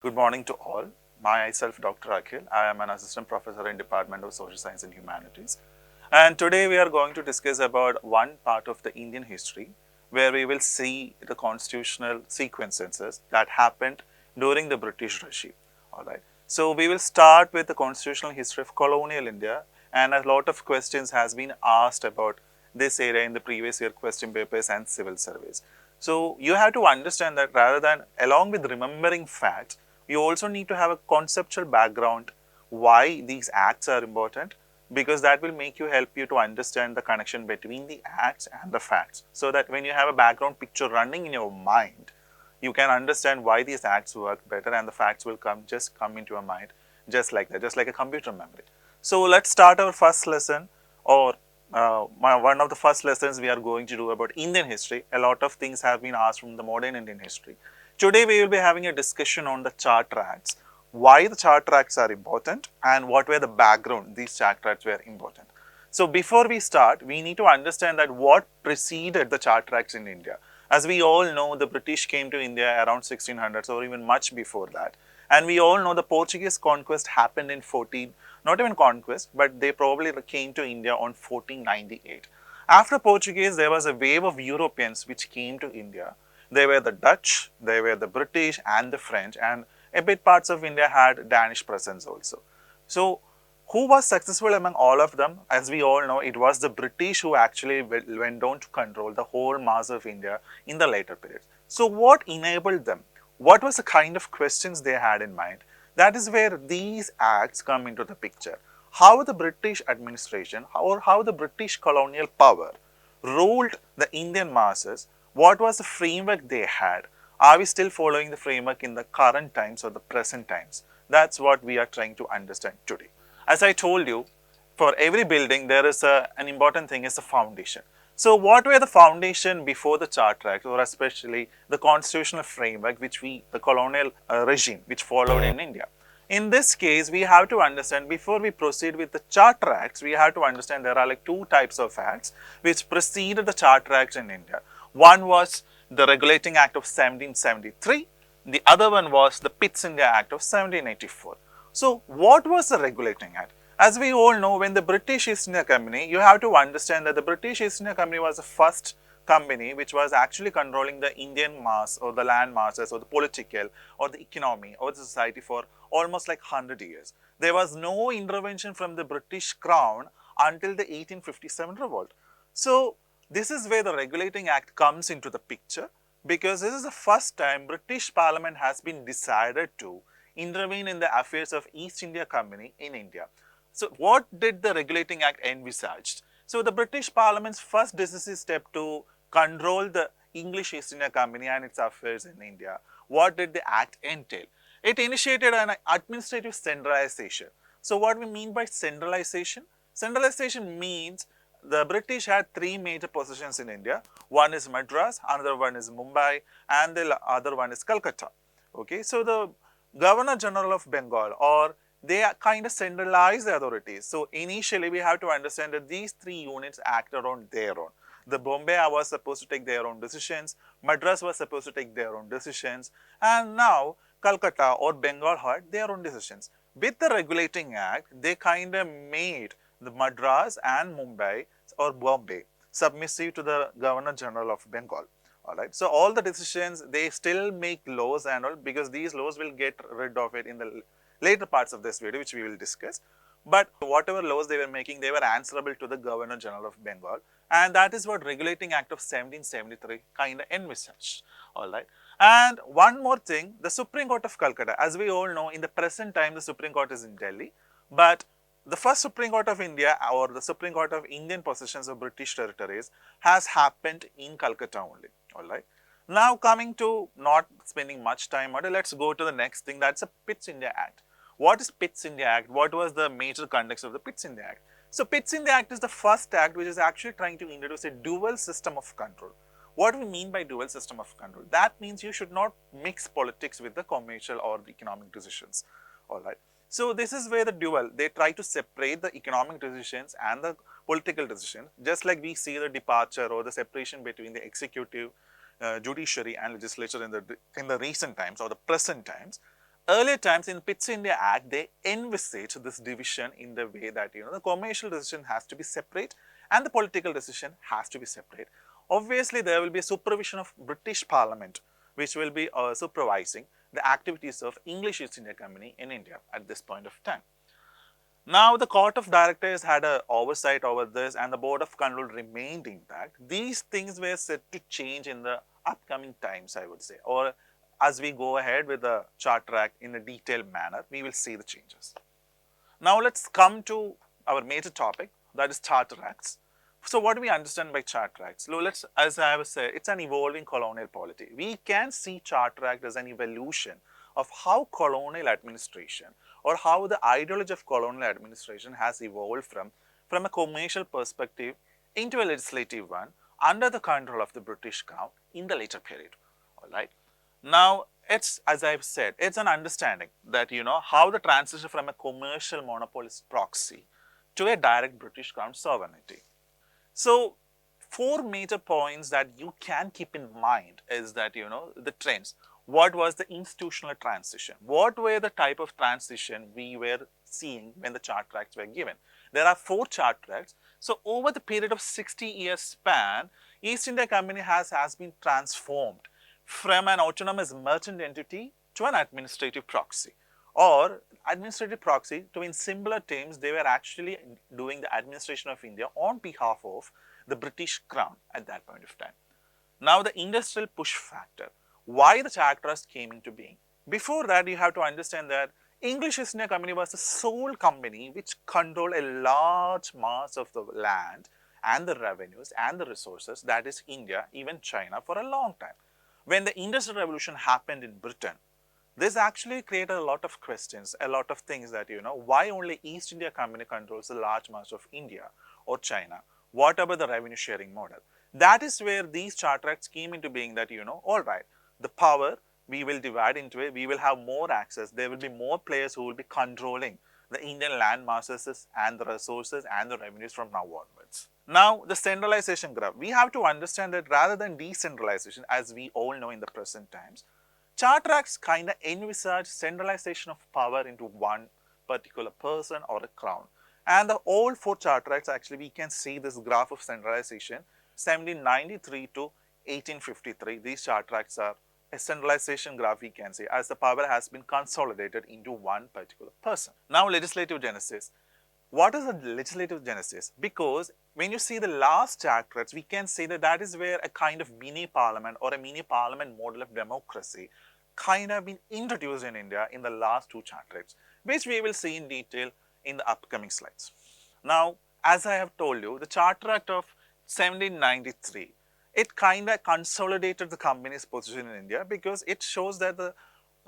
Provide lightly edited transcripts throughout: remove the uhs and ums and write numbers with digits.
Good morning to all. Myself, Dr. Akhil. I am an assistant professor in Department of Social Science and Humanities. And today we are going to discuss about one part of the Indian history where we will see the constitutional sequences that happened during the British regime. Alright. So we will start with the constitutional history of colonial India, and a lot of questions has been asked about this area in the previous year question papers and civil surveys. So you have to understand that rather than along with remembering facts, you also need to have a conceptual background why these acts are important, because that will make you help you to understand the connection between the acts and the facts, so that when you have a background picture running in your mind, you can understand why these acts work better and the facts will come into your mind just like that, just like a computer memory. So let's start our first lesson, or one of the first lessons we are going to do about Indian history. A lot of things have been asked from the modern Indian history. Today we will be having a discussion on the charter acts, why the charter acts are important and what were the background these charter acts were important. So before we start, we need to understand that what preceded the charter acts in India. As we all know, the British came to India around 1600s or even much before that. And we all know the Portuguese conquest happened in not even conquest, but they probably came to India on 1498. After Portuguese, there was a wave of Europeans which came to India. They were the Dutch, they were the British and the French, and a bit parts of India had Danish presence also. So who was successful among all of them? As we all know, it was the British who actually went on to control the whole mass of India in the later periods. So what enabled them? What was the kind of questions they had in mind? That is where these acts come into the picture. How the British administration or how the British colonial power ruled the Indian masses. What was the framework they had? Are we still following the framework in the current times or the present times? That's what we are trying to understand today. As I told you, for every building there is an important thing is the foundation. So what were the foundation before the Charter Act, or especially the constitutional framework which the colonial regime which followed in India? In this case, we have to understand, before we proceed with the Charter Acts, we have to understand there are like two types of acts which preceded the Charter Acts in India. One was the Regulating Act of 1773, the other one was the Pitt's India Act of 1784. So what was the Regulating Act? As we all know, when the British East India Company, you have to understand that the British East India Company was the first company which was actually controlling the Indian mass or the land masses or the political or the economy or the society for almost like 100 years. There was no intervention from the British Crown until the 1857 revolt. So this is where the Regulating Act comes into the picture, because this is the first time British Parliament has been decided to intervene in the affairs of East India Company in India. So what did the Regulating Act envisage? So the British Parliament's first decisive step to control the English East India Company and its affairs in India, what did the Act entail? It initiated an administrative centralization. So what we mean by centralization? Centralization means the British had three major positions in India. One is Madras, another one is Mumbai, and the other one is Calcutta. Okay, so the Governor General of Bengal, or they kind of centralize the authorities. So initially we have to understand that these three units acted on their own. The Bombay was supposed to take their own decisions, Madras was supposed to take their own decisions, and now Calcutta or Bengal had their own decisions. With the Regulating Act, they kind of made the Madras and Mumbai or Bombay submissive to the Governor General of Bengal. Alright, so all the decisions, they still make laws and all, because these laws will get rid of it in the later parts of this video, which we will discuss. But whatever laws they were making, they were answerable to the Governor General of Bengal, and that is what Regulating Act of 1773 kind of envisaged. Alright, and one more thing, the Supreme Court of Calcutta, as we all know, in the present time the Supreme Court is in Delhi, but the first Supreme Court of India, or the Supreme Court of Indian possessions of British territories, has happened in Calcutta only. Alright. Now coming to, not spending much time on it, let's go to the next thing, that's a Pitt's India Act. What is Pitt's India Act? What was the major context of the Pitt's India Act? So Pitt's India Act is the first act which is actually trying to introduce a dual system of control. What do we mean by dual system of control? That means you should not mix politics with the commercial or the economic decisions. Alright. So this is where the dual, they try to separate the economic decisions and the political decisions, just like we see the departure or the separation between the executive, judiciary and legislature in the recent times or the present times. earlier times in Pitt's India Act, they envisaged this division in the way that, the commercial decision has to be separate and the political decision has to be separate. Obviously, there will be a supervision of British Parliament, which will be supervising the activities of English East India Company in India at this point of time. Now, the Court of Directors had an oversight over this and the Board of Control remained intact. These things were set to change in the upcoming times, I would say, or as we go ahead with the Charter Act in a detailed manner, we will see the changes. Now, let's come to our major topic, that is Charter Acts. So, what do we understand by Charter Acts? So, let's, as I have said, it's an evolving colonial polity. We can see Charter Act as an evolution of how colonial administration or how the ideology of colonial administration has evolved from a commercial perspective into a legislative one under the control of the British Crown in the later period. All right. Now, it's, as I've said, it's an understanding that, how the transition from a commercial monopolist proxy to a direct British Crown sovereignty. So, four major points that you can keep in mind is that, the trends. What was the institutional transition? What were the type of transition we were seeing when the Charter Acts were given? There are 4 Charter Acts. So, over the period of 60 years span, East India Company has been transformed from an autonomous merchant entity to an administrative proxy, or administrative proxy, to in simpler terms, they were actually doing the administration of India on behalf of the British Crown at that point of time. Now, the industrial push factor, why the Charter Acts came into being. Before that, you have to understand that English East India Company was the sole company which controlled a large mass of the land and the revenues and the resources, that is India, even China, for a long time. When the Industrial Revolution happened in Britain, this actually created a lot of questions, a lot of things that, why only East India Company controls the large mass of India or China? What about the revenue sharing model? That is where these Charter Acts came into being that, all right, the power we will divide into it, we will have more access, there will be more players who will be controlling the Indian land masses and the resources and the revenues from now onwards. Now, the centralization graph. We have to understand that rather than decentralization, as we all know in the present times, Charter Acts kind of envisage centralization of power into one particular person or a crown. And the all 4 Charter Acts, actually, we can see this graph of centralization, 1793 to 1853. These Charter Acts are a centralization graph we can see as the power has been consolidated into one particular person. Now, legislative genesis. What is the legislative genesis? Because when you see the last Charter Acts, we can say that that is where a kind of mini parliament or a mini parliament model of democracy kind of been introduced in India in the last 2 Charter Acts, which we will see in detail in the upcoming slides. Now, as I have told you, the Charter Act of 1793, it kind of consolidated the company's position in India because it shows that the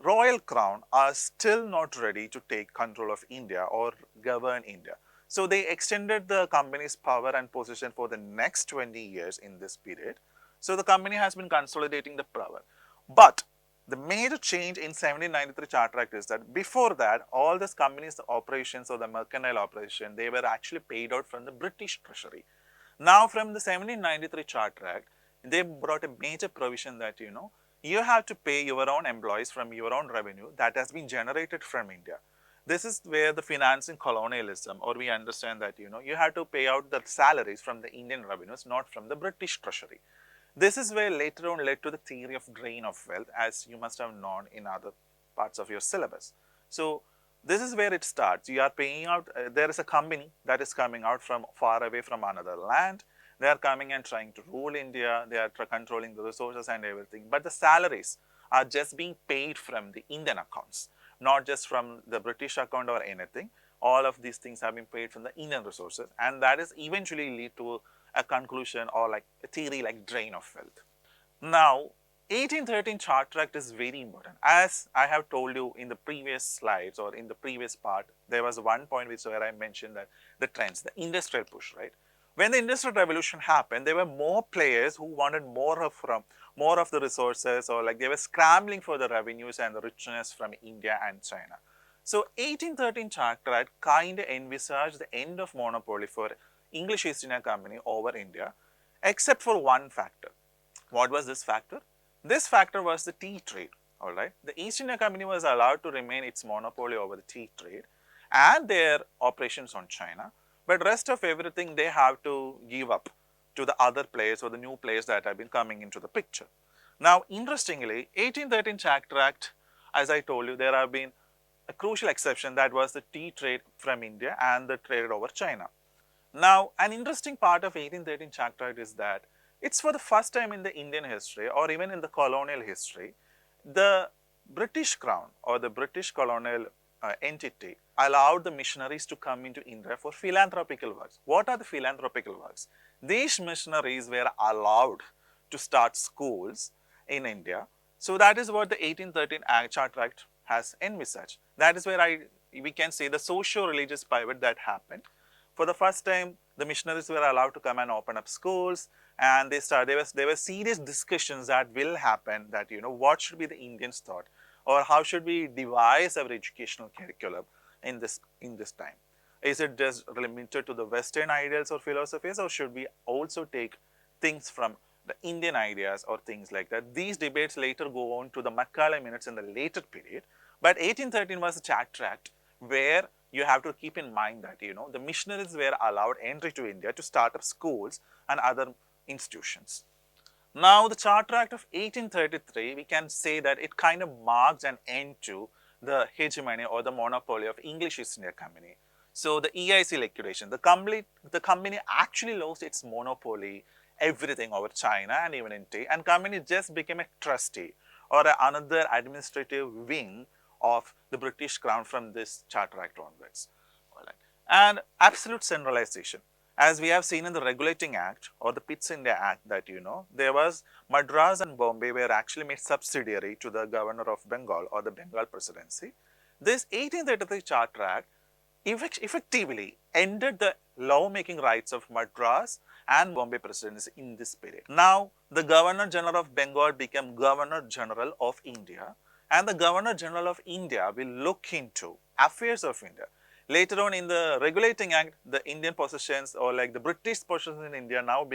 royal crown are still not ready to take control of India or govern India. So, they extended the company's power and position for the next 20 years in this period. So, the company has been consolidating the power. But the major change in 1793 Charter Act is that before that, all this company's operations or the mercantile operation, they were actually paid out from the British Treasury. Now, from the 1793 Charter Act, they brought a major provision that, you have to pay your own employees from your own revenue that has been generated from India. This is where the financing colonialism, or we understand that, you have to pay out the salaries from the Indian revenues, not from the British Treasury. This is where later on led to the theory of drain of wealth, as you must have known in other parts of your syllabus. So, this is where it starts. You are paying out, there is a company that is coming out from far away from another land. They are coming and trying to rule India, they are controlling the resources and everything, but the salaries are just being paid from the Indian accounts, not just from the British account or anything. All of these things have been paid from the Indian resources, and that is eventually lead to a conclusion or like a theory like drain of wealth. Now, 1813 Charter Act is very important. As I have told you in the previous slides or in the previous part, there was one point where I mentioned that the trends, the industrial push, right? When the Industrial Revolution happened, there were more players who wanted more of the resources, or like they were scrambling for the revenues and the richness from India and China. So, 1813 Charter Act kind of envisaged the end of monopoly for English East India Company over India, except for one factor. What was this factor? This factor was the tea trade. All right. The East India Company was allowed to remain its monopoly over the tea trade and their operations on China, but rest of everything they have to give up to the other players or the new players that have been coming into the picture. Now, interestingly, 1813 Charter Act, as I told you, there have been a crucial exception, that was the tea trade from India and the trade over China. Now, an interesting part of 1813 Charter Act is that it's for the first time in the Indian history or even in the colonial history, the British Crown or the British colonial entity allowed the missionaries to come into India for philanthropical works. What are the philanthropical works? These missionaries were allowed to start schools in India. So that is what the 1813 Charter Act has envisaged. That is where we can say the socio-religious pivot that happened. For the first time, the missionaries were allowed to come and open up schools, and there were serious discussions that will happen, that what should be the Indians' thought, or how should we devise our educational curriculum in this time. Is it just limited to the Western ideals or philosophies, or should we also take things from the Indian ideas or things like that? These debates later go on to the Macaulay Minutes in the later period, but 1813 was a Charter Act where you have to keep in mind that the missionaries were allowed entry to India to start up schools and other institutions. Now, the Charter Act of 1833, we can say that it kind of marks an end to the hegemony or the monopoly of English East India Company. So, the EIC liquidation, the company actually lost its monopoly, everything over China and even in tea, and company just became a trustee or another administrative wing of the British Crown from this Charter Act onwards. All right. And absolute centralization. As we have seen in the Regulating Act or the Pitt's India Act, that there was Madras and Bombay were actually made subsidiary to the Governor of Bengal or the Bengal Presidency. This 1833 Charter Act effectively ended the law-making rights of Madras and Bombay Presidency in this period. Now, the Governor General of Bengal became Governor General of India, and the Governor General of India will look into affairs of India. Later on in the Regulating Act, the Indian possessions or like the British possessions in India now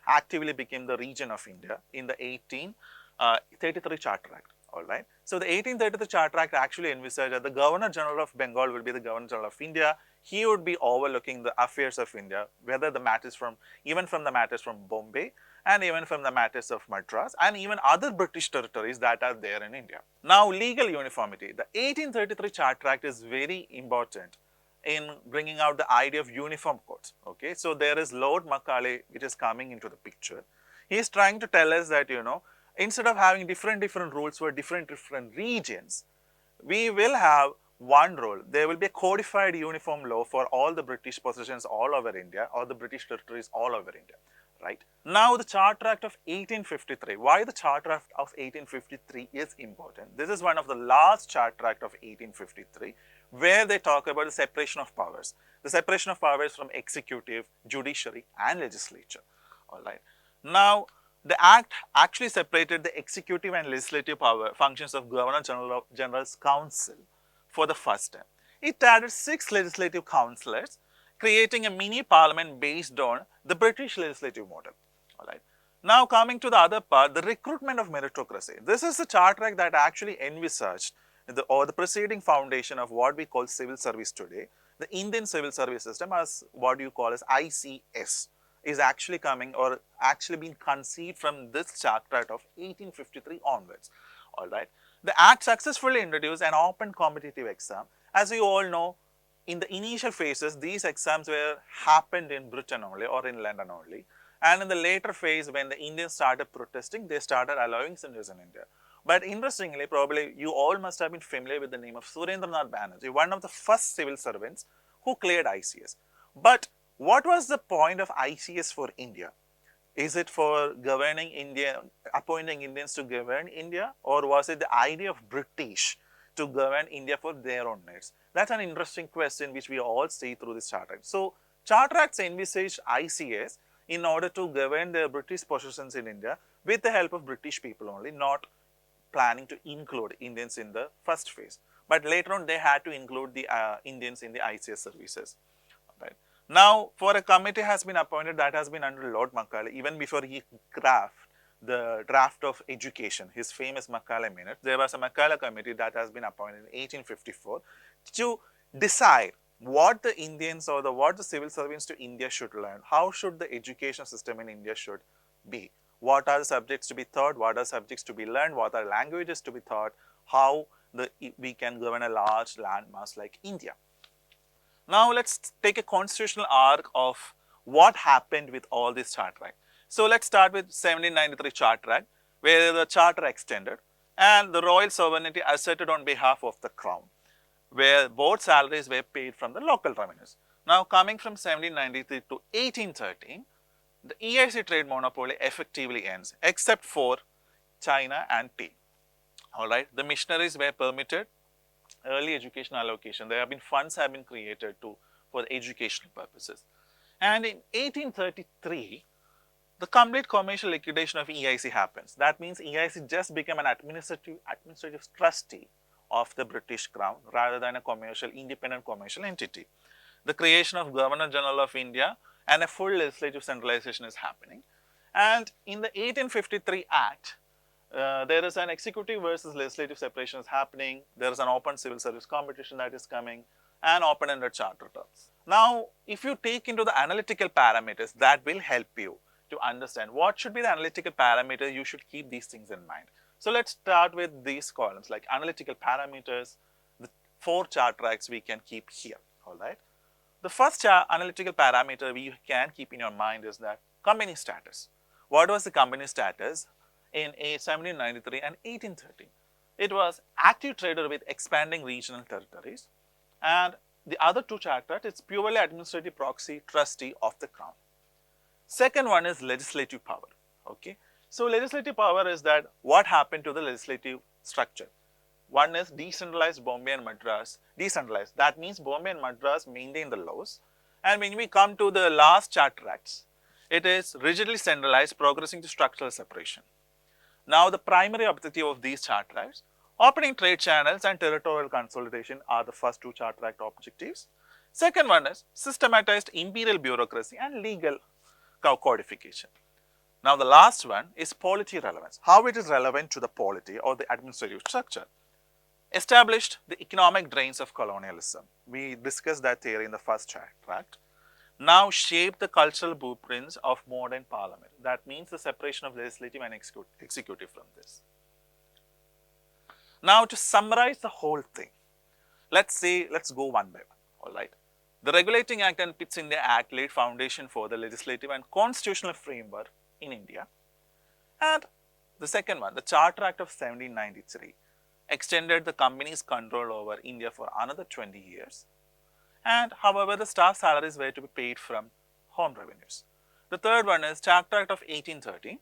actively became the region of India in the 1833 Charter Act. All right. So, the 1833 Charter Act actually envisaged that the Governor General of Bengal will be the Governor General of India. He would be overlooking the affairs of India, whether the matters from the matters from Bombay and even from the matters of Madras and even other British territories that are there in India. Now, legal uniformity. The 1833 Charter Act is very important in bringing out the idea of uniform courts. Okay, so there is Lord Macaulay which is coming into the picture. He is trying to tell us that instead of having different rules for different regions, we will have one rule. There will be a codified uniform law for all the British possessions all over India or the British territories all over India. Right. Now, the Charter Act of 1853. Why the Charter Act of 1853 is important? This is one of the last Charter Act of 1853 where they talk about the separation of powers. The separation of powers from executive, judiciary and legislature. All right. Now, the Act actually separated the executive and legislative power functions of Governor General's Council for the first time. It added 6 legislative councillors, creating a mini parliament based on the British legislative model. All right. Now, coming to the other part, the recruitment of meritocracy. This is the Charter Act that actually envisaged the preceding foundation of what we call civil service today. The Indian civil service system, as what you call as ICS, is actually coming or actually being conceived from this Charter Act of 1853 onwards. All right. The Act successfully introduced an open competitive exam. As you all know, in the initial phases, these exams happened in Britain only or in London only. And in the later phase, when the Indians started protesting, they started allowing centers in India. But interestingly, probably you all must have been familiar with the name of Surendranath Banerjee, one of the first civil servants who cleared ICS. But what was the point of ICS for India? Is it for governing India, appointing Indians to govern India, or was it the idea of British to govern India for their own needs? That's an interesting question which we all see through this Charter Act. So, Charter Acts envisage ICS in order to govern the British possessions in India with the help of British people only, not planning to include Indians in the first phase. But later on, they had to include the Indians in the ICS services. Right. Now, for a committee has been appointed that has been under Lord Macaulay even before he crafted the draft of education, his famous Macaulay Minutes. There was a Macaulay committee that has been appointed in 1854 to decide what the Indians or what the civil servants to India should learn. How should the education system in India should be? What are the subjects to be taught? What are subjects to be learned? What are languages to be taught? How we can govern a large landmass like India. Now let's take a constitutional arc of what happened with all this Charter Act. So let's start with 1793 Charter Act, where the Charter extended and the royal sovereignty asserted on behalf of the crown, where both salaries were paid from the local revenues. Now coming from 1793 to 1813, the EIC trade monopoly effectively ends, except for China and tea. Alright, the missionaries were permitted early education allocation. There have been funds have been created for educational purposes. And in 1833, the complete commercial liquidation of EIC happens. That means EIC just became an administrative trustee of the British Crown rather than a independent commercial entity. The creation of Governor General of India and a full legislative centralization is happening. And in the 1853 Act, there is an executive versus legislative separation is happening. There is an open civil service competition that is coming and open-ended charter terms. Now, if you take into the analytical parameters, that will help you to understand what should be the analytical parameter. You should keep these things in mind. So let's start with these columns like analytical parameters. The 4 charter acts we can keep here. All right. The first analytical parameter we can keep in your mind is that company status. What was the company status in 1793 and 1813? It was active trader with expanding regional territories, and the other 2 charter acts, it's purely administrative proxy trustee of the crown. Second one is legislative power. Okay, so legislative power is that what happened to the legislative structure. One is decentralized Bombay and Madras. Decentralized, that means Bombay and Madras maintain the laws. And when we come to the last charter acts, it is rigidly centralized, progressing to structural separation. Now, the primary objective of these charter acts, opening trade channels and territorial consolidation are the first 2 charter act objectives. Second one is systematized imperial bureaucracy and legal codification. Now, the last one is polity relevance, how it is relevant to the polity or the administrative structure. Established the economic drains of colonialism. We discussed that theory in the first charter act. Now shape the cultural blueprints of modern parliament. That means the separation of legislative and executive from this. Now to summarize the whole thing, let's go one by one. All right. The Regulating Act and Pitt's India Act laid foundation for the legislative and constitutional framework in India. And the second one, the Charter Act of 1793, extended the company's control over India for another 20 years. And however, the staff salaries were to be paid from home revenues. The third one is Charter Act of 1830,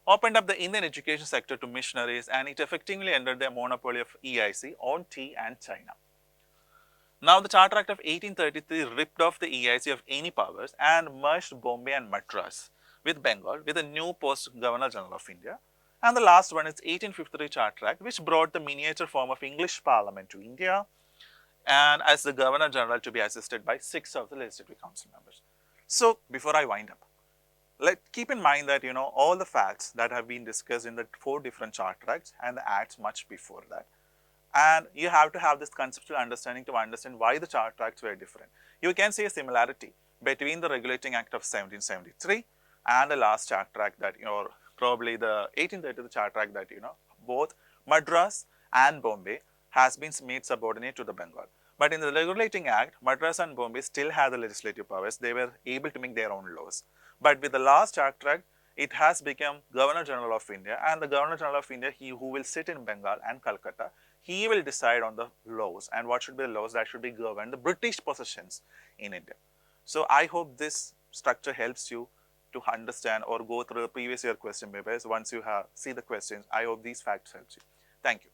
opened up the Indian education sector to missionaries, and it effectively ended the monopoly of EIC on tea and China. Now, the Charter Act of 1833 ripped off the EIC of any powers and merged Bombay and Madras with Bengal with a new post Governor General of India. And the last one is 1853 Charter Act, which brought the miniature form of English Parliament to India, and as the Governor General to be assisted by 6 of the Legislative Council members. So, before I wind up, keep in mind that all the facts that have been discussed in the 4 different Charter Acts and the Acts much before that. And you have to have this conceptual understanding to understand why the Charter Acts were different. You can see a similarity between the Regulating Act of 1773 and the last Charter Act that, probably the 1830 Charter Act that, both Madras and Bombay has been made subordinate to the Bengal. But in the Regulating Act, Madras and Bombay still had the legislative powers. They were able to make their own laws. But with the last Charter Act, it has become Governor General of India, and the Governor General of India, he who will sit in Bengal and Calcutta, he will decide on the laws and what should be the laws that should be governed the British possessions in India. So I hope this structure helps you to understand or go through the previous year question papers. Once you see the questions, I hope these facts help you. Thank you.